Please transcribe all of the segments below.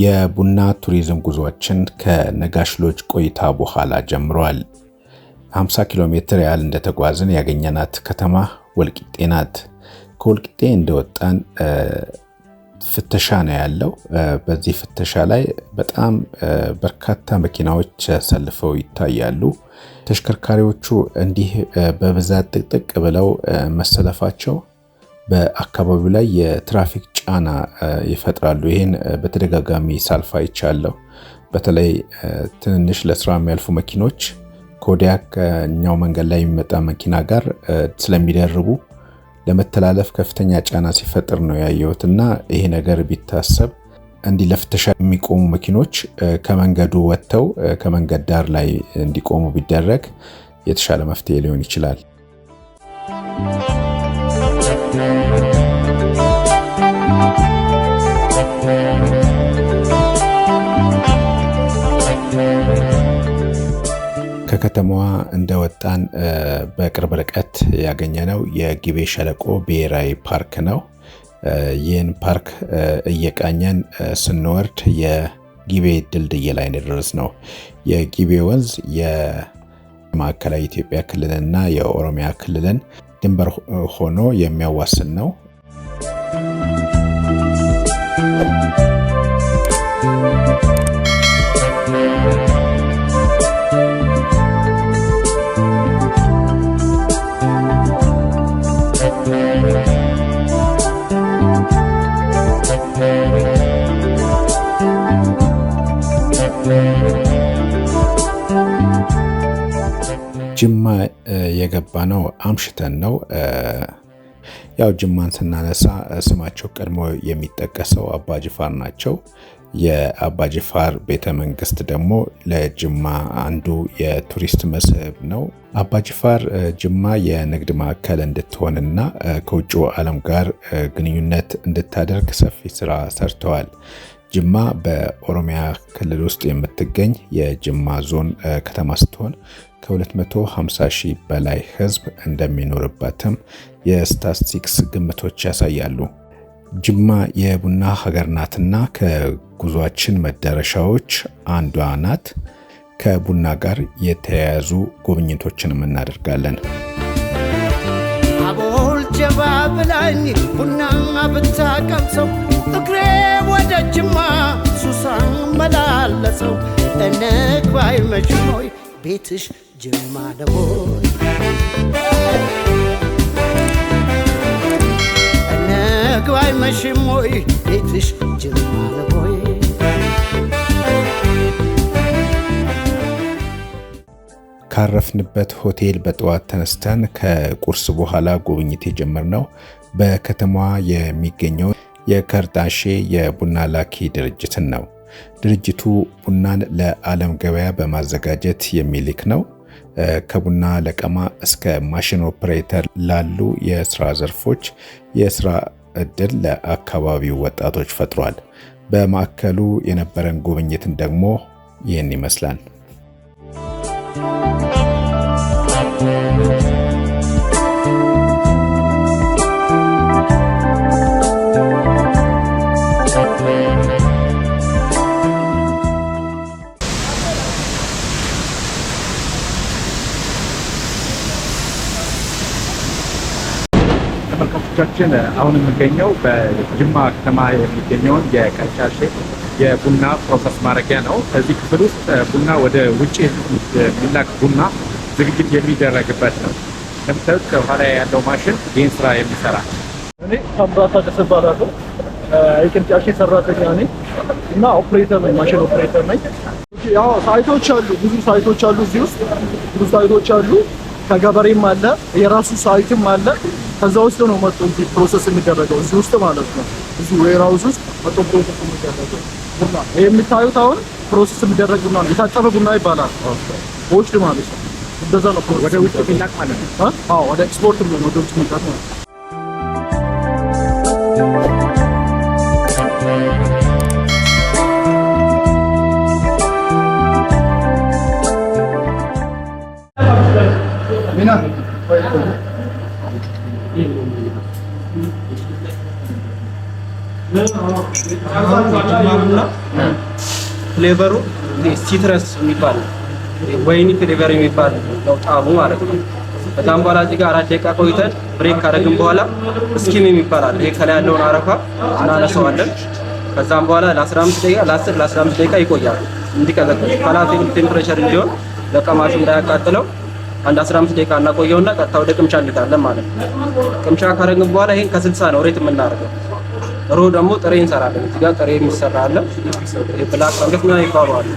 የቡና ቱሪዝም ጉዞአችን ከነጋሽ ሎጅ ቆይታ በኋላ ጀምሯል። 50 ኪሎ ሜትር ያህል እንደተጓዝን ያገኘናት ከተማ ወልቂጤ ናት። ከወልቂጤ እንደወጣን ፍተሻ ነው ያለው። በዚህ ፍተሻ ላይ በጣም በርካታ መኪናዎች ተሰልፈው ይታያሉ። ተሽከርካሪዎቹ እንዲህ በብዛት ጥቅጥቅ ብለው መሰለፋቸው በአካባቢው ላይ የትራፊክ ጫና ይፈጥራሉ። ይህን በተደጋጋሚ ሳልፍ አይቻለሁ። በተለይ ትንንሽ ለስራ የሚያልፉ መኪኖች ከወዲያ ከኛው መንገድ ላይ የሚመጣ መኪና ጋር ስለሚደርቡ ለመተላለፍ ከፍተኛ ጫና ሲፈጥር ነው ያየሁትና ይሄ ነገር ቢታሰብ እንዲህ ለፍተሻ የሚቆሙ መኪኖች ከመንገዱ ወጥተው ከመንገድ ዳር ላይ እንዲቆሙ ቢደረግ የተሻለ መፍትሄ ሊሆን ይችላል። ከከተማዋ እንደወጣን በቅርብ ርቀት ያገኘነው የጊቤ ሸለቆ ብሔራዊ ፓርክ ነው። ይህን ፓርክ እየቃኘን ስንወርድ የጊቤ ድልድይ ላይ እንደደረስነው። የጊቤ ወንዝ የማዕከላዊ ኢትዮጵያ ክልልና የኦሮሚያ ክልልን ድንበር ሆኖ የሚያዋስን ነው። ጅማ የገባ ነው አምሽተን ነው። ያው ጅማን ስናነሳ ስማቸው ቀድሞ የሚጠቀሰው አባጅፋር ናቸው። የአባጅፋር ቤተ መንግስት ደግሞ ለጅማ አንዱ የቱሪስት መስህብ ነው። አባጅፋር ጅማ የንግድ ማዕከል እንድትሆንና ከውጭው ዓለም ጋር ግንኙነት እንድታደርግ ሰፊ ስራ ሰርተዋል። ጅማ በኦሮሚያ ክልል ውስጥ የምትገኝ የጅማ ዞን ከተማ ስትሆን ከ250 ሺህ በላይ ህዝብ እንደሚኖርባትም የስታቲስቲክስ ግምቶች ያሳያሉ። ጅማ የቡና ሀገር ናትና ከጉዟችን መዳረሻዎች አንዷ ናት። ከቡና ጋር የተያያዙ ጉብኝቶችንም እናደርጋለን። አቦል ጀባ ብላኝ ቡና ብታቀምሰው እግሬ ወደ ጅማ ሱሳን መላለሰው እንግባይ መችሞይ ቤትሽ ጅማ ደቦይ እንግባይ መሽሞይ ቤትሽ ጅማ ደቦይ። ካረፍንበት ሆቴል በጠዋት ተነስተን ከቁርስ በኋላ ጉብኝት የጀመርነው በከተማዋ የሚገኘው የከርዳሼ የቡና ላኪ ድርጅትን ነው። ድርጅቱ ቡናን ለዓለም ገበያ በማዘጋጀት የሚልክ ነው። ከቡና ለቀማ እስከ ማሽን ኦፕሬተር ላሉ የስራ ዘርፎች የስራ እድል ለአካባቢው ወጣቶች ፈጥሯል። በማዕከሉ የነበረን ጉብኝትን ደግሞ ይህን ይመስላል። ተመልካቾቻችን አሁን የምገኘው በጅማ ከተማ የሚገኘውን የቀርጫሼ የቡና ፕሮሰስ ማድረጊያ ነው። እዚህ ክፍል ውስጥ ቡና ወደ ውጭ የሚላክ ቡና ዝግጅት የሚደረግበት ነው። እንደምታዩት ከኋላ ያለው ማሽን ይህን ስራ የሚሰራ እኔ ታምራት ታደሰ እባላለሁ። የቀርጫሼ ሰራተኛ ነኝ እና ኦፕሬተር ነኝ፣ ማሽን ኦፕሬተር ነኝ። ያው ሳይቶች አሉ፣ ብዙ ሳይቶች አሉ። እዚህ ውስጥ ብዙ ሳይቶች አሉ። ከገበሬም አለ፣ የራሱ ሳይትም አለ። ከዛ ውስጥ ነው መጥቶ እዚህ ፕሮሰስ የሚደረገው፣ እዚህ ውስጥ ማለት ነው። እዚህ ዌርሃውስ ውስጥ መጥቶ ፕሮሰስ የሚደረገው ቡና ይሄ የምታዩት አሁን ፕሮሰስ የሚደረግ ቡና ነው። የታጠበ ቡና ይባላል። ወጭ ማለት ነው። እንደዛ ነው ወደ ውጭ የሚላክ ማለት ነው። አዎ ወደ ኤክስፖርት ነው፣ ወደ ውጭ የሚላክ ማለት ነው። ሚና ጅማና ፍሌቨሩ ሲትረስ የሚባል ወይኒ ፍሌቨር የሚባል ነው ጣዕሙ ማለት ነው። በጣም በኋላ እዚህ ጋር 4 ደቂቃ ቆይተን ብሬክ ካደረግን በኋላ ስኪም የሚባል አለ። ይሄ ከላይ ያለውን አረፋ እናነሳዋለን። ከዛም በኋላ ለ15 ደቂቃ ለ15 ደቂቃ ይቆያል እንዲቀዘቅዝ ፓላቴብል ቴምፕሬቸር እንዲሆን ለቀማሹ እንዳያቃጥለው አንድ 15 ደቂቃ እናቆየውና ቀጥታ ወደ ቅምሻ እንሄዳለን ማለት ነው። ቅምሻ ካደረግን በኋላ ይሄን ከ60 ነው ሬት የምናደርገው። ሮ ደግሞ ጥሬ እንሰራለን። እዚህ ጋር ጥሬ የሚሰራ አለ። ብላክ ፈንገስ ምናምን ይባላል።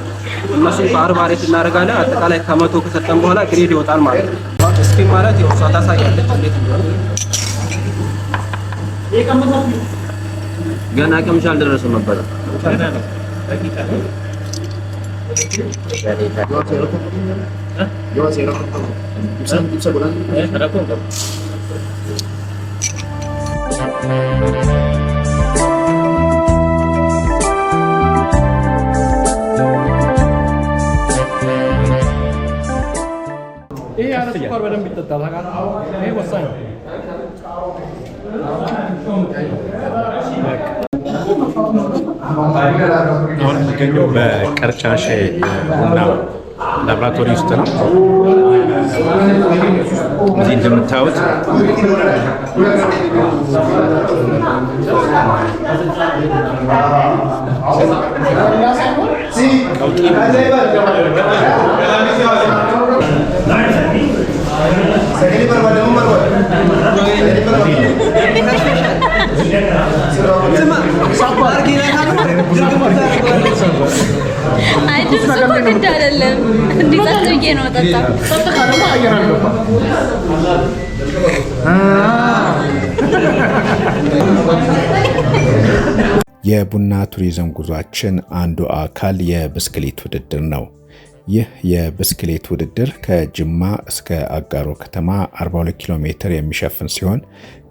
እነሱን በ40 ሬት እናደርጋለን። አጠቃላይ ከመቶ ከሰጠን በኋላ ግሬድ ይወጣል ማለት ነው። ስኪም ማለት ይወሳ ታሳያለች እንዴት እንደሆነ። ገና ቅምሻ አልደረሰም ነበር። ይሄ ያለ ስኳር በደንብ ይጠጣል። ይሄ ወሳኝ ነው። አሁን የሚገኘው በቀርጫሼ ቡና ላብራቶሪ ውስጥ ነው። እዚህ እንደምታዩት የቡና ቱሪዝም ጉዟችን አንዱ አካል የብስክሌት ውድድር ነው። ይህ የብስክሌት ውድድር ከጅማ እስከ አጋሮ ከተማ 42 ኪሎ ሜትር የሚሸፍን ሲሆን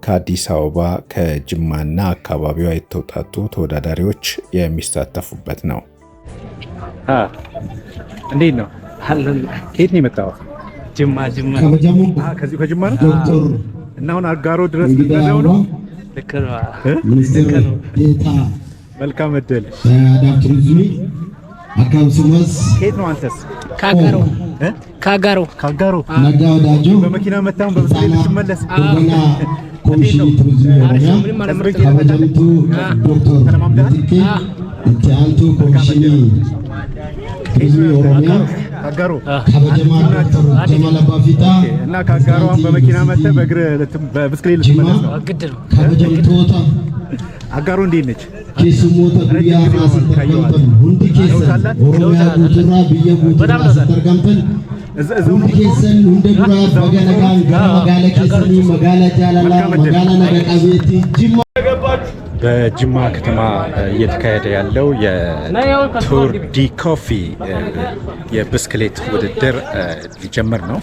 ከአዲስ አበባ ከጅማና አካባቢዋ የተውጣጡ ተወዳዳሪዎች የሚሳተፉበት ነው። እንዴት ነው? ከየት ነው የመጣው? ጅማ ከዚሁ ከጅማ ነው። እና አሁን አጋሮ ድረስ ነው ነው? ልክ ነው። መልካም እድል። ከየት ነው አንተስ? ካጋሮ ነጋ ወዳጆ በመኪና መጣው በብስክሌት ልትመለስ ኮሚሽን ቱሪዝም ኦሮሚያ ከበጀምቱ ዶክተር ምትኬ እንቲአልቱ ኮሚሽን ቱሪዝም ኦሮሚያ ካጋሮ ከበጀማ ዶክተር ጀማል አባፊታ እና ካጋሮን በመኪና መጣ በእግር በብስክሌት ልትመለስ ነው። ግድ ነው። ከበጀምቶታ አጋሮ እንዴት ነች? ኬሱሞታ ጉያ አስተርጋምተን ሁንዲ ኬሰን ኦሮሚያ ጉቱራ ብየ ጉቱራ አስተርጋምተን ሁንዲ ኬሰን ሁንደ ጉራ በገነጋን ገራ መጋለ ኬሰኒ መጋለ ጃላላ መጋለ ነገቃቤቲ ጅማ በጅማ ከተማ እየተካሄደ ያለው የቱር ዲ ኮፊ የብስክሌት ውድድር ሊጀምር ነው።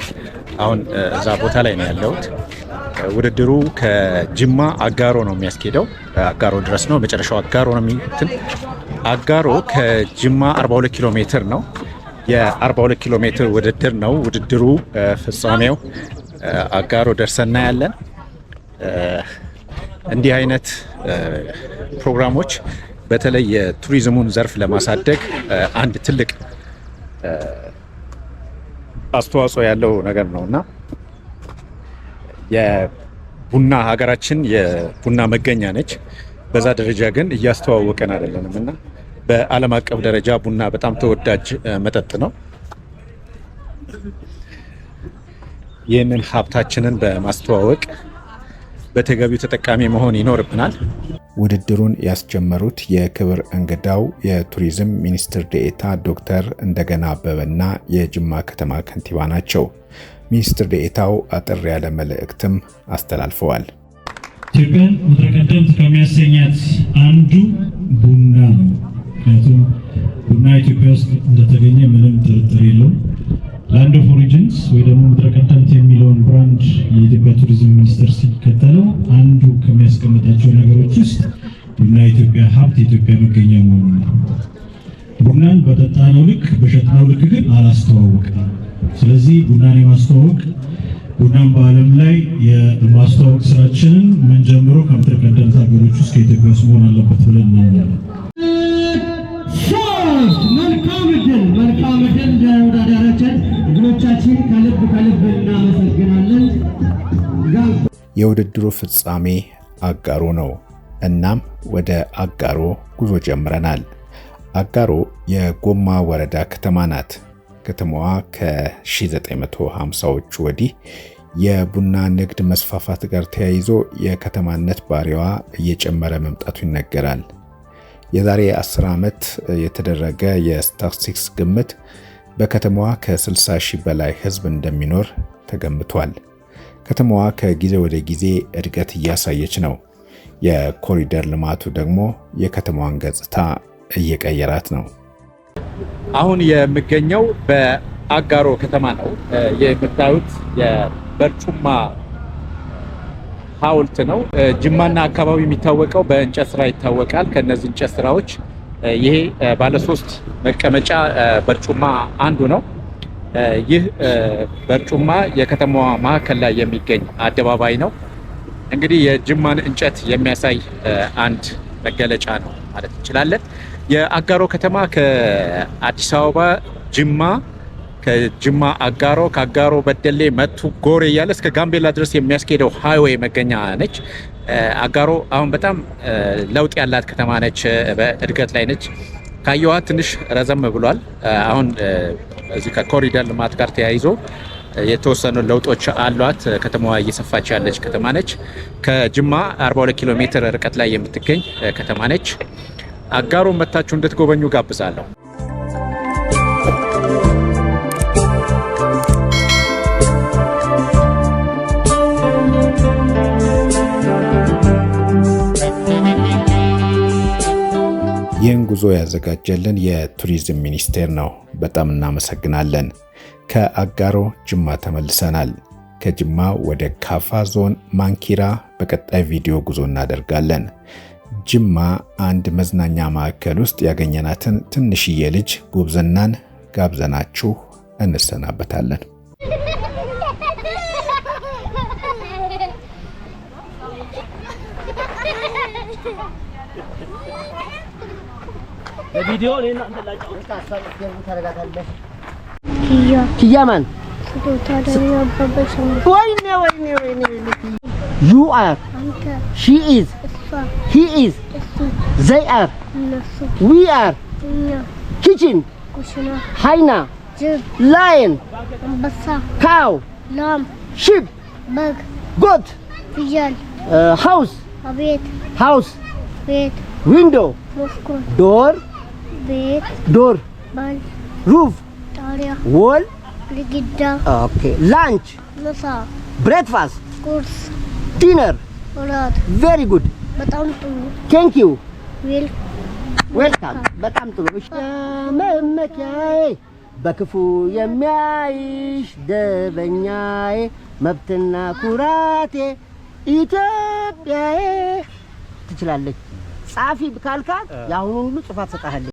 አሁን እዛ ቦታ ላይ ነው ያለሁት። ውድድሩ ከጅማ አጋሮ ነው የሚያስኬደው። አጋሮ ድረስ ነው፣ መጨረሻው አጋሮ ነው የሚትን አጋሮ ከጅማ 42 ኪሎ ሜትር ነው። የ42 ኪሎ ሜትር ውድድር ነው። ውድድሩ ፍጻሜው አጋሮ ደርሰና ያለን እንዲህ አይነት ፕሮግራሞች በተለይ የቱሪዝሙን ዘርፍ ለማሳደግ አንድ ትልቅ አስተዋጽኦ ያለው ነገር ነውና የቡና ሀገራችን የቡና መገኛ ነች። በዛ ደረጃ ግን እያስተዋወቀን አይደለንም እና በዓለም አቀፍ ደረጃ ቡና በጣም ተወዳጅ መጠጥ ነው። ይህንን ሀብታችንን በማስተዋወቅ በተገቢው ተጠቃሚ መሆን ይኖርብናል። ውድድሩን ያስጀመሩት የክብር እንግዳው የቱሪዝም ሚኒስትር ዴኤታ ዶክተር እንደገና አበበና የጅማ ከተማ ከንቲባ ናቸው። ሚኒስትር ዴኤታው አጠር ያለ መልእክትም አስተላልፈዋል። ኢትዮጵያን ምድረ ቀደምት ከሚያሰኛት አንዱ ቡና ነው። ምክንያቱም ቡና ኢትዮጵያ ውስጥ እንደተገኘ ምንም ጥርጥር የለውም። ላንድ ኦፍ ኦሪጂንስ ወይ ደግሞ ምድረ ቀደምት የሚለውን ብራንድ የኢትዮጵያ ቱሪዝም ሚኒስቴር ሲከተለው አንዱ ከሚያስቀምጣቸው ነገሮች ውስጥ ቡና የኢትዮጵያ ሀብት፣ የኢትዮጵያ መገኛ መሆኑ ነው። ቡናን በጠጣነው ልክ በሸጥነው ልክ ግን አላስተዋወቅንም። ስለዚህ ቡናን የማስተዋወቅ ቡናን በዓለም ላይ የማስተዋወቅ ስራችንን ምን ጀምሮ ከምድረ ቀደምት ሀገሮች ውስጥ ከኢትዮጵያ ውስጥ መሆን አለበት ብለን እናምናለን። መልካም ዕድል ለተወዳዳሪዎቻችን እንግዶቻችን ከልብ እናመሰግናለን። የውድድሩ ፍጻሜ አጋሮ ነው። እናም ወደ አጋሮ ጉዞ ጀምረናል። አጋሮ የጎማ ወረዳ ከተማ ናት። ከተማዋ ከ1950ዎቹ ወዲህ የቡና ንግድ መስፋፋት ጋር ተያይዞ የከተማነት ባህሪዋ እየጨመረ መምጣቱ ይነገራል። የዛሬ 10 ዓመት የተደረገ የስታትስቲክስ ግምት በከተማዋ ከ60 ሺህ በላይ ሕዝብ እንደሚኖር ተገምቷል። ከተማዋ ከጊዜ ወደ ጊዜ እድገት እያሳየች ነው። የኮሪደር ልማቱ ደግሞ የከተማዋን ገጽታ እየቀየራት ነው። አሁን የምገኘው በአጋሮ ከተማ ነው። የምታዩት የበርጩማ ሐውልት ነው። ጅማና አካባቢ የሚታወቀው በእንጨት ስራ ይታወቃል። ከነዚህ እንጨት ስራዎች ይሄ ባለ 3 መቀመጫ በርጩማ አንዱ ነው። ይህ በርጩማ የከተማዋ ማዕከል ላይ የሚገኝ አደባባይ ነው። እንግዲህ የጅማን እንጨት የሚያሳይ አንድ መገለጫ ነው ማለት እንችላለን። የአጋሮ ከተማ ከአዲስ አበባ ጅማ፣ ከጅማ አጋሮ፣ ከአጋሮ በደሌ፣ መቱ፣ ጎሬ እያለ እስከ ጋምቤላ ድረስ የሚያስኬደው ሃይዌይ መገኛ ነች። አጋሮ አሁን በጣም ለውጥ ያላት ከተማ ነች። በእድገት ላይ ነች። ካየዋ ትንሽ ረዘም ብሏል። አሁን እዚህ ከኮሪደር ልማት ጋር ተያይዞ የተወሰኑ ለውጦች አሏት። ከተማዋ እየሰፋች ያለች ከተማ ነች። ከጅማ 42 ኪሎ ሜትር ርቀት ላይ የምትገኝ ከተማ ነች። አጋሮ መታችሁ እንድትጎበኙ ጋብዛለሁ። ይህን ጉዞ ያዘጋጀልን የቱሪዝም ሚኒስቴር ነው። በጣም እናመሰግናለን። ከአጋሮ ጅማ ተመልሰናል። ከጅማ ወደ ካፋ ዞን ማንኪራ በቀጣይ ቪዲዮ ጉዞ እናደርጋለን። ጅማ አንድ መዝናኛ ማዕከል ውስጥ ያገኘናትን ትንሽዬ ልጅ ጉብዝናን ጋብዘናችሁ እንሰናበታለን። ቪዲዮ ኪያማን You are, she is, he is, they are, we are, kitchen, hyena, lion, cow, sheep, goat, house, window, door, roof, wall, okay, lunch, breakfast, dinner, very good, thank you, welcome. በጣም ጥሩ። መመኪያዬ በክፉ የሚያይሽ ደበኛዬ መብትና ኩራቴ ኢትዮጵያዬ ትችላለች። ጻፊ ካልካት ያሁኑ ሁሉ ጽፋት ሰጣለች።